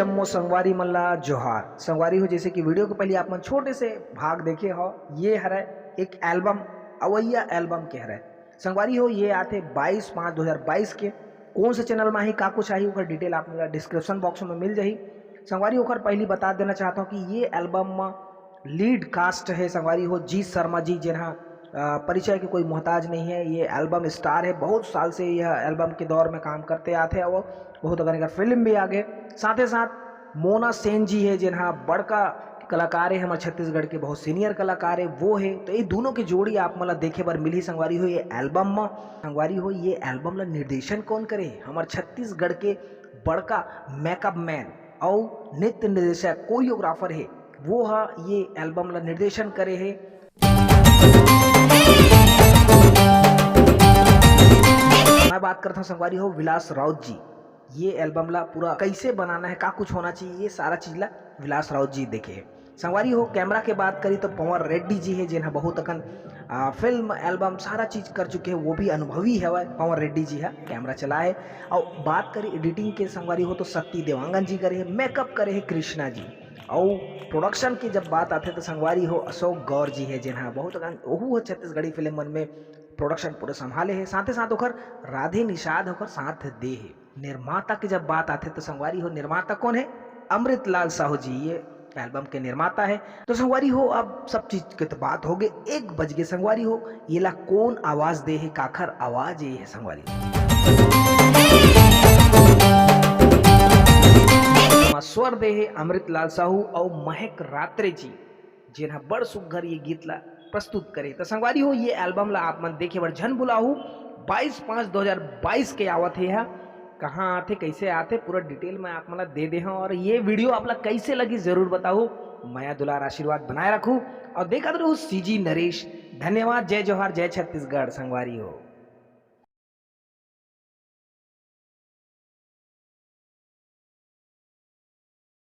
जम्मो संगवारी मल्ला जोहार संगवारी हो। जैसे कि वीडियो को पहले आप मन छोटे से भाग देखे हो, ये हरे एक एल्बम अवैया एल्बम के हरे संगवारी हो। ये आते 22/5/2022 के कौन से चैनल में ही का कुछ आई ओकर डिटेल आप डिस्क्रिप्शन बॉक्स में मिल जाही संगवारी। ओकर पहली बता देना चाहता हूँ कि ये एल्बम में लीड कास्ट है संगवारी हो जीत शर्मा जी, जिन्हा परिचय के कोई मोहताज नहीं है। ये एल्बम स्टार है, बहुत साल से यह एल्बम के दौर में काम करते आते हैं और बहुत अगर फिल्म भी आगे। साथ ही साथ मोना सेन जी है, जिन्हा बड़का कलाकार है, हमारे छत्तीसगढ़ के बहुत सीनियर कलाकार है वो है। तो ये दोनों की जोड़ी आप मतलब देखे बार मिली संगवारी हो ये एल्बम में संगवारी हो। ये एल्बम ला निर्देशन कौन करे? हमारे छत्तीसगढ़ के बड़का मेकअप मैन और नृत्य निर्देशक कोरियोग्राफर है वो है, ये एल्बम ला निर्देशन करे है। मैं बात करता हूँ संगवारी हो विलास राउत जी। ये एल्बम ला पूरा कैसे बनाना है, का कुछ होना चाहिए, ये सारा चीज ला विलास राउत जी देखे है संगवारी हो। कैमरा के बात करी तो पवन रेड्डी जी है, जिन्हें बहुत अकन फिल्म एल्बम सारा चीज कर चुके हैं, वो भी अनुभवी है पवन रेड्डी जी है, कैमरा चला है। और बात करी एडिटिंग के संगवारी हो तो शक्ति देवांगन जी करे है, मेकअप करे है कृष्णा जी। और प्रोडक्शन की जब बात आते तो संगवारी हो अशोक गौर जी है, जिन्हें बहुत ओहू छत्तीसगढ़ी फिल्म में प्रोडक्शन पूरे संभाले है। साथ ही साथ ओकर राधे निषाद होकर साथ दे है। निर्माता की जब बात आते तो संगवारी हो निर्माता कौन है? अमृतलाल साहू जी, ये एल्बम के निर्माता है। तो संगवारी हो अब सब चीज की तो बात हो गई, 1 बज गए संगवारी हो। ये ला कौन आवाज दे है, काखर आवाज ये है संगवारी स्वर दे है अमृतलाल साहू और महक रात्रे जी, जिन्हें बड़ सुघर ये गीत ला प्रस्तुत करे। तो संगवारी हो ये एल्बम ला आप मन देखे बर झन बुलाहू 22/5/2022 के आवत है। कहाँ आते कैसे आते पूरा डिटेल में आप मतलब दे दे। और ये वीडियो आप लोग कैसे लगी जरूर बताओ। माया दुलार आशीर्वाद बनाए रखू और देखा तो सीजी नरेश। धन्यवाद। जय जोहार, जय छत्तीसगढ़ संगवारी हो।